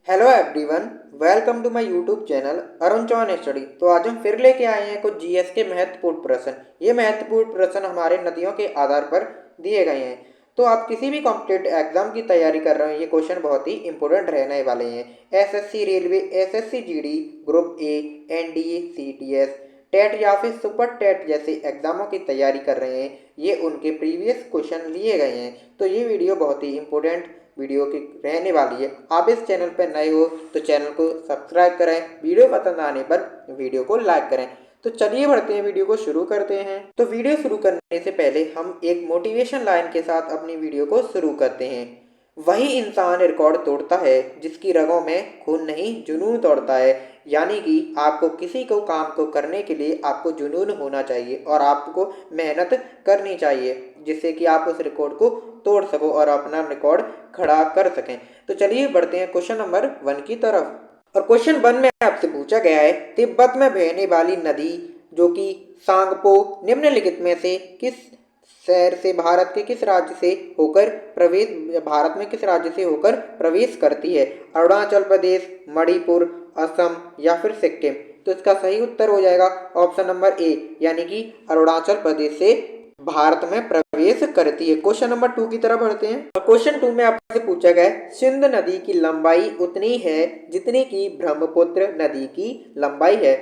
Hello everyone, welcome to my YouTube channel Arun Chauhan study. तो आज हम फिर लेके आए हैं कुछ जीएस के महत्वपूर्ण प्रश्न। ये महत्वपूर्ण प्रश्न हमारे नदियों के आधार पर दिए गए हैं। तो आप किसी भी कॉम्पिटेटिव एग्जाम की तैयारी कर रहे हैं, ये क्वेश्चन बहुत ही इंपॉर्टेंट रहने वाले हैं। SSC railway, SSC GD, group A, NDA, CTS, TET या फिर सुपर टेट जैसे एग्जामों की तैयारी कर रहे हैं, ये उनके प्रीवियस क्वेश्चन लिए गए हैं। तो ये वीडियो बहुत ही इंपॉर्टेंट वीडियो की रहने वाली है। आप इस चैनल पर नए हो तो चैनल को सब्सक्राइब करें, वीडियो पसंद आने पर वीडियो को लाइक करें। तो चलिए बढ़ते हैं, वीडियो को शुरू करते हैं। तो वीडियो शुरू करने से पहले हम एक मोटिवेशन लाइन के साथ अपनी वीडियो को शुरू करते हैं। वही इंसान रिकॉर्ड तोड़ता है जिसकी रगों में खून नहीं जुनून तोड़ता है। यानी कि आपको किसी को काम को करने के लिए आपको जुनून होना चाहिए और आपको मेहनत करनी चाहिए, जिससे कि आप उस रिकॉर्ड को तोड़ सको और अपना रिकॉर्ड खड़ा कर सकें। तो चलिए बढ़ते हैं क्वेश्चन नंबर 1 की तरफ। और क्वेश्चन 1 में आपसे पूछा गया है, तिब्बत में बहने वाली नदी जो कि सांगपो निम्नलिखित में से किस शहर से भारत के किस राज्य से होकर प्रवेश भारत में किस राज्य से होकर प्रवेश करती है? अरुणाचल प्रदेश, मणिपुर, असम या फिर सिक्किम। तो इसका सही उत्तर हो जाएगा ऑप्शन नंबर ए, यानी कि अरुणाचल प्रदेश से भारत में प्रवेश करती है। क्वेश्चन नंबर 2 की तरफ बढ़ते हैं। क्वेश्चन 2 में आपसे पूछा गया है, सिंध नदी की लंबाई उतनी है जितनी की ब्रह्मपुत्र नदी की लंबाई है।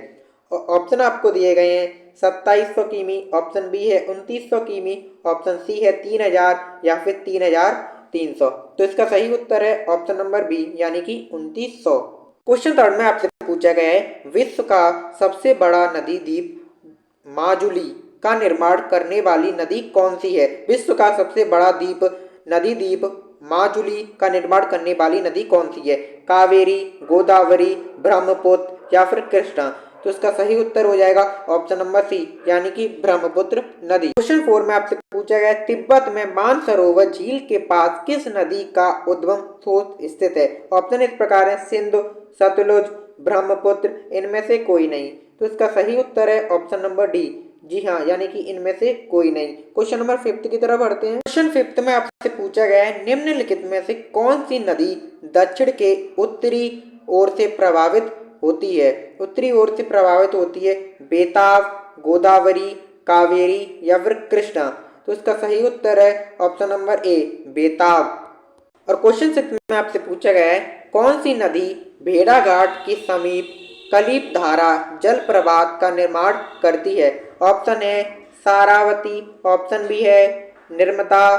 ऑप्शन आपको दिए गए हैं 2700 किमी, ऑप्शन बी है 2900 किमी, ऑप्शन सी है 3000 या फिर 3300। तो इसका सही उत्तर है ऑप्शन नंबर बी, यानी कि 2900। क्वेश्चन 3 में आपसे पूछा गया है, विश्व का सबसे बड़ा नदी द्वीप माजुली का निर्माण करने वाली नदी कौन सी है? विश्व का सबसे बड़ा नदी द्वीप माजुली का निर्माण करने वाली नदी कौन सी है? कावेरी, गोदावरी, ब्रह्मपुत्र या फिर कृष्णा। तो इसका सही उत्तर हो जाएगा ऑप्शन नंबर सी, यानी कि ब्रह्मपुत्र नदी। क्वेश्चन 4 में आपसे पूछा गया, तिब्बत में मानसरोवर झील के पास किस नदी का उद्गम स्रोत स्थित है? ऑप्शन इस प्रकार है, सिंधु, सतलुज, ब्रह्मपुत्र, इनमें से कोई नहीं। तो इसका सही उत्तर है ऑप्शन नंबर डी, जी हाँ, यानी कि इनमें से कोई नहीं। क्वेश्चन नंबर 5 की तरफ बढ़ते हैं। क्वेश्चन 5 में आपसे पूछा गया है, निम्नलिखित में से कौन सी नदी दक्षिण के उत्तरी ओर से प्रभावित होती है? उत्तरी ओर से प्रभावित होती है बेताब, गोदावरी, कावेरी या फिर कृष्णा। तो इसका सही उत्तर है ऑप्शन नंबर ए, बेताब। और क्वेश्चन 6 में आपसे पूछा गया है, कौन सी नदी भेड़ाघाट के समीप कलिप धारा जल प्रपात का निर्माण करती है? ऑप्शन है सारावती, ऑप्शन बी है नर्मदा,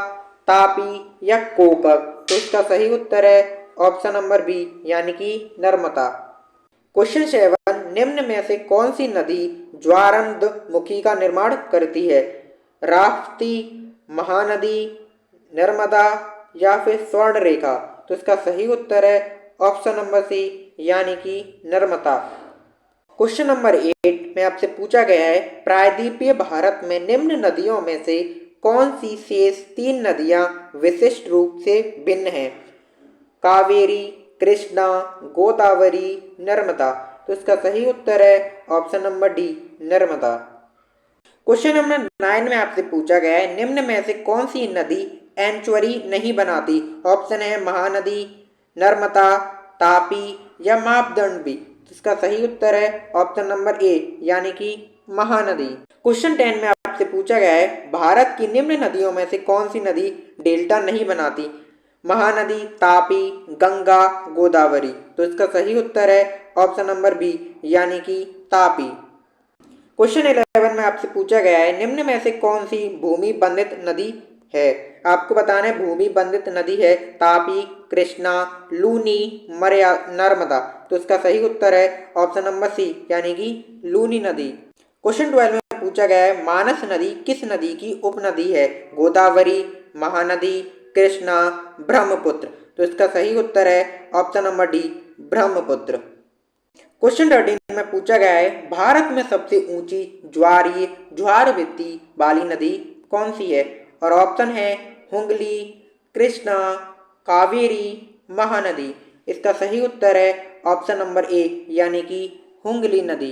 तापी या कोकक। तो इसका सही उत्तर है ऑप्शन नंबर बी, यानी कि नर्मदा। क्वेश्चन 7, निम्न में से कौन सी नदी ज्वारंधमुखी का निर्माण करती है? राप्ती, महानदी, नर्मदा या फिर स्वर्ण रेखा। तो इसका सही उत्तर है ऑप्शन नंबर सी, यानी कि नर्मदा। क्वेश्चन नंबर 8 में आपसे पूछा गया है, प्रायद्वीपीय भारत में निम्न नदियों में से कौन सी शेष 3 नदियां विशिष्ट रूप से भिन्न हैं? कावेरी, कृष्णा, गोदावरी, नर्मदा। तो इसका सही उत्तर है option number D, Narmada. Question number 9 में आपसे पूछा गया है, निम्न में से कौन सी नदी एंचुअरी नहीं बनाती? ऑप्शन है महानदी, नर्मदा, तापी या मापदंडी। तो इसका सही उत्तर है ऑप्शन नंबर ए, यानी कि महानदी। क्वेश्चन 10 में आपसे पूछा गया है, भारत की निम्न नदियों में से कौन सी नदी डेल्टा नहीं बनाती? महानदी, तापी, गंगा, गोदावरी। तो इसका सही उत्तर है ऑप्शन नंबर बी, यानी कि तापी। क्वेश्चन 11 में आपसे पूछा गया है, निम्न में से कौन सी भूमि बंधित नदी है? आपको बताना है भूमि बंधित नदी है तापी, कृष्णा, लूनी, मरिया, नर्मदा। तो इसका सही उत्तर है ऑप्शन नंबर सी, यानी कि लूनी नदी। क्वेश्चन 12 में पूछा गया है, मानस नदी किस नदी की उपनदी है? गोदावरी, महानदी, कृष्णा, ब्रह्मपुत्र। तो इसका सही उत्तर है option number D, Brahmaputra. Question 13 में पूछा गया है, भारत में सबसे ऊंची ज्वार वृत्ति वाली नदी कौन सी है? और ऑप्शन है हुगली, कृष्णा, कावेरी, महानदी। इसका सही उत्तर है ऑप्शन नंबर ए, यानी कि हुगली नदी।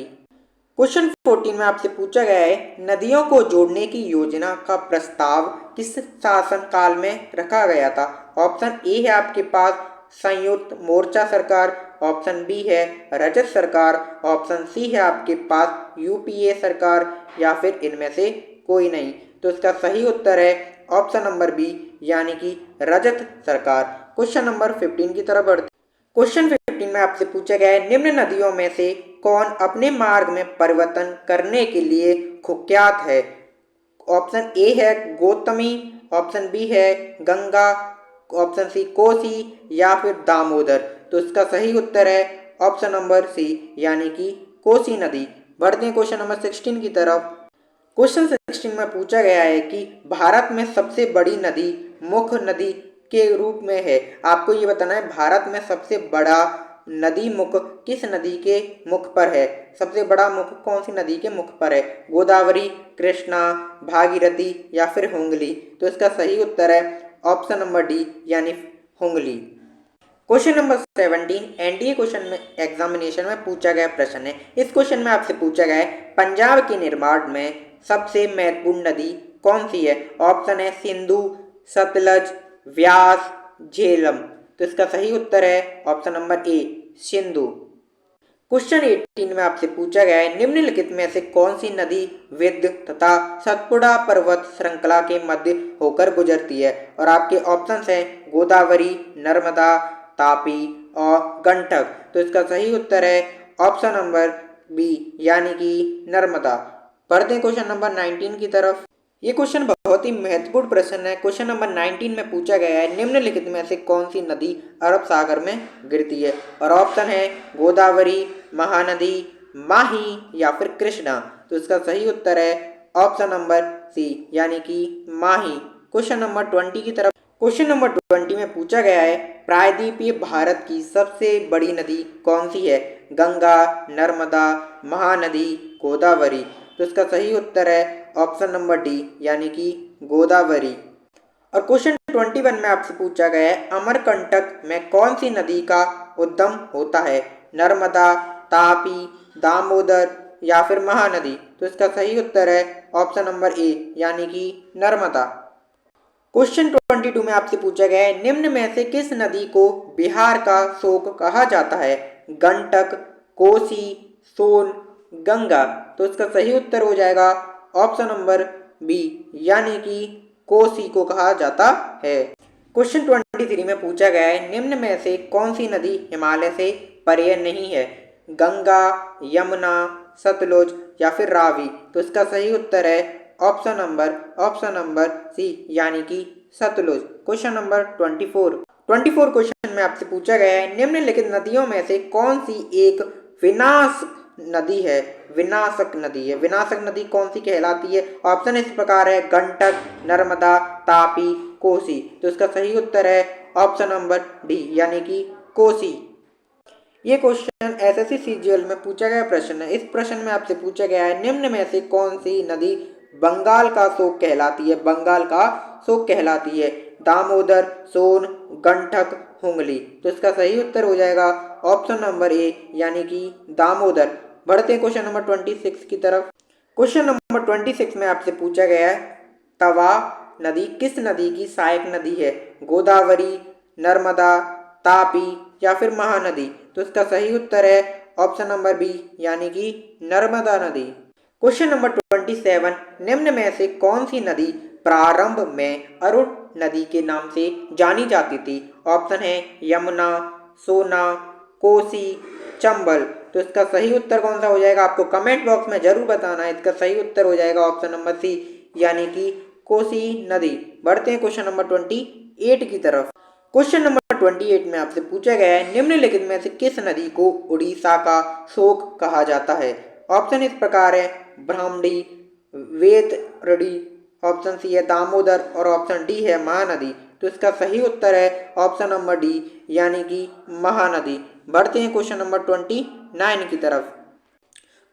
क्वेश्चन 14 में आपसे पूछा गया है, नदियों को जोड़ने की योजना का प्रस्ताव किस शासन काल में रखा गया था? ऑप्शन ए है आपके पास संयुक्त मोर्चा सरकार, ऑप्शन बी है रजत सरकार, ऑप्शन सी है आपके पास यूपीए सरकार, या फिर इनमें से कोई नहीं। तो इसका सही उत्तर है ऑप्शन नंबर बी, यानी कि रजत सरकार। क्वेश्चन नंबर 15 की तरफ बढ़ते। क्वेश्चन 15 में आपसे पूछा गया है, निम्न नदियों में से कौन अपने मार्ग में परिवर्तन करने के लिए कुख्यात है? ऑप्शन ए है गौतमी, ऑप्शन बी है गंगा, ऑप्शन सी कोसी, या फिर दामोदर। तो इसका सही उत्तर है ऑप्शन नंबर सी, यानी कि कोसी नदी। बढ़ते हैं क्वेश्चन नंबर 16 की तरफ। क्वेश्चन 16 में पूछा गया है कि भारत में सबसे बड़ी नदी मुख्य नदी के रूप में है। आपको ये बताना है भारत में सबसे बड़ा नदी मुख किस नदी के मुख पर है। सबसे बड़ा मुख कौन सी नदी के मुख पर है? गोदावरी, कृष्णा, भागीरथी, या फिर हुगली। तो इसका सही उत्तर है ऑप्शन नंबर डी, यानी Hooghly. Question number 17 NDA question में एग्जामिनेशन में पूछा गया प्रश्न है। इस क्वेश्चन में आपसे पूछा गया है पंजाब के निर्माण में सबसे महत्वपूर्ण नदी कौन सी है? ऑप्शन है सिंधु, सतलज, व्यास, झेलम। तो इसका सही उत्तर है option number A, Sindhu. Question 18 में आपसे पूछा गया है निम्नलिखित में से कौन सी नदी विंध्य तथा सतपुड़ा पर्वत श्रृंखला के मध्य होकर गुजरती है? और आपके ऑप्शंस हैं गोदावरी, नर्मदा, तापी और गंडक। तो इसका सही उत्तर है ऑप्शन नंबर बी, यानी कि नर्मदा। बढ़ते हैं क्वेश्चन नंबर 19 की तरफ। ये क्वेश्चन बहुत ही महत्वपूर्ण प्रश्न है। क्वेश्चन नंबर 19 में पूछा गया है निम्नलिखित में से कौन सी नदी अरब सागर में गिरती है? और ऑप्शन है गोदावरी, महानदी, माही, या फिर कृष्णा। तो इसका सही उत्तर है ऑप्शन नंबर सी, यानी कि माही। क्वेश्चन नंबर 20 की तरफ। क्वेश्चन नंबर 20 में पूछा गया है प्रायद्वीपीय भारत की सबसे बड़ी नदी कौन सी है? गंगा, नर्मदा, महानदी, गोदावरी। तो इसका सही उत्तर है ऑप्शन नंबर डी, यानी कि गोदावरी। और क्वेश्चन 21 में आपसे पूछा गया है अमरकंटक में कौन सी नदी का उद्गम होता है? नर्मदा, तापी, दामोदर, या फिर महानदी। तो इसका सही उत्तर है ऑप्शन नंबर ए, यानी कि नर्मदा। क्वेश्चन 22 में आपसे पूछा गया है निम्न में से किस नदी को बिहार का शोक कहा जाता है? गंडक, कोसी, सोन, गंगा। तो इसका सही उत्तर हो जाएगा ऑप्शन नंबर बी, यानी कि कोसी को कहा जाता है। क्वेश्चन 23 में पूछा गया है निम्न में से कौन सी नदी हिमालय से परे नहीं है? गंगा, यमुना, सतलुज, या फिर रावी। तो इसका सही उत्तर है ऑप्शन नंबर सी, यानी कि सतलुज। क्वेश्चन नंबर 24 क्वेश्चन में आपसे पूछा गया है निम्नलिखित नदियों में से कौन सी एक विनाशक नदी है? विनाशक नदी कौन सी कहलाती है? ऑप्शन इस प्रकार है गंडक, नर्मदा, तापी, कोसी। तो इसका सही उत्तर है ऑप्शन नंबर डी, यानी कि कोसी। ये क्वेश्चन एसएससी सीजीएल में पूछा गया प्रश्न है। इस प्रश्न में आपसे पूछा गया है निम्न में से कौन सी नदी बंगाल का शोक कहलाती है? बंगाल का शोक कहलाती है दामोदर, सोन, गंडक, हुगली। तो इसका सही उत्तर हो जाएगा ऑप्शन नंबर ए, यानी कि दामोदर। बढ़ते हैं क्वेश्चन नंबर 26 की तरफ। क्वेश्चन नंबर 26 में आपसे पूछा गया है तवा नदी किस नदी की सहायक नदी है? गोदावरी, नर्मदा, तापी, या फिर महानदी। तो इसका सही उत्तर है ऑप्शन नंबर बी, यानी कि नर्मदा नदी। क्वेश्चन नंबर 27 निम्न में से कौन सी नदी प्रारंभ में अरुण नदी के नाम से जानी जाती थी? ऑप्शन है यमुना, सोना, कोसी, चंबल। तो इसका सही उत्तर कौन सा हो जाएगा आपको कमेंट बॉक्स में जरूर बताना है। इसका सही उत्तर हो जाएगा ऑप्शन नंबर सी, यानी कि कोसी नदी। बढ़ते हैं क्वेश्चन नंबर 28 की तरफ। क्वेश्चन नंबर 28 में आपसे पूछा गया है निम्नलिखित में से किस नदी को उड़ीसा का शोक कहा जाता है? ऑप्शन इस प्रकार है ब्राह्मणी, वेतरणी, ऑप्शन सी है दामोदर, और ऑप्शन डी है महानदी। तो इसका सही उत्तर है ऑप्शन नंबर डी, यानी कि महानदी। बढ़ते हैं क्वेश्चन नंबर 29 की तरफ।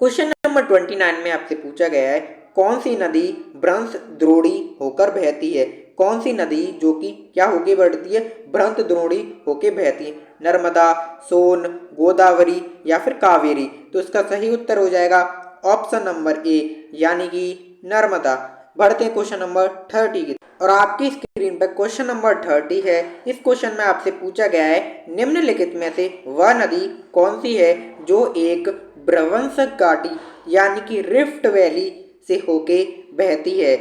क्वेश्चन नंबर 29 में आपसे पूछा गया है कौन सी नदी भ्रंश द्रोणी होकर बहती है? कौन सी नदी जो कि क्या होके बढ़ती है? भ्रंश द्रोणी होके बहती है। नर्मदा, सोन, गोदावरी, या फिर कावेरी। तो इसका सही उत्तर हो जाएगा ऑप्शन नंबर ए, यानी कि नर्मदा। बढ़ते हैं क्वेश्चन नंबर 30 की। और आपकी स्क्रीन पर क्वेश्चन नंबर 30 है। इस क्वेश्चन में आपसे पूछा गया है निम्नलिखित में से वह नदी कौन सी है जो एक भ्रंशक घाटी यानी कि रिफ्ट वैली से होके बहती है।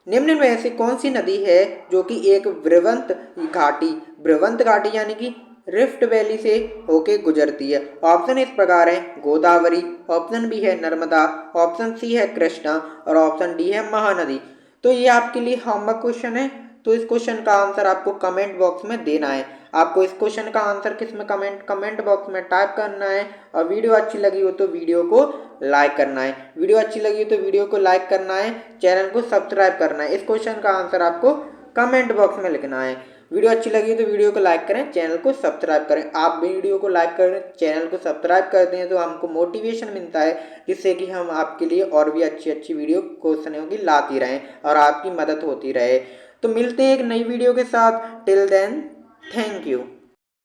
निम्न में से कौन सी नदी है जो कि एक भ्रवंत घाटी यानी कि रिफ्ट वैली से होके गुजरती है। ऑप्शन इस प्रकार है गोदावरी, ऑप्शन बी है नर्मदा, ऑप्शन सी है कृष्णा और ऑप्शन डी है महानदी। तो ये आपके लिए होमवर्क क्वेश्चन है। तो इस क्वेश्चन का आंसर आपको कमेंट बॉक्स में देना है। आपको इस क्वेश्चन का आंसर किस में कमेंट बॉक्स में टाइप करना है। और वीडियो अच्छी लगी हो तो वीडियो को लाइक करना है। वीडियो अच्छी लगी हो तो वीडियो को लाइक करना है, चैनल को सब्सक्राइब करना है। इस क्वेश्चन का आंसर आपको कमेंट बॉक्स में लिखना है। वीडियो अच्छी लगी तो वीडियो को लाइक करें, चैनल को सब्सक्राइब करें। आप वीडियो को लाइक करें, चैनल को सब्सक्राइब करते हैं तो हमको मोटिवेशन मिलता है, जिससे कि हम आपके लिए और भी अच्छी अच्छी वीडियो क्वेश्चनों की लाती रहें और आपकी मदद होती रहे। तो मिलते हैं एक नई वीडियो के साथ। Till then, thank you.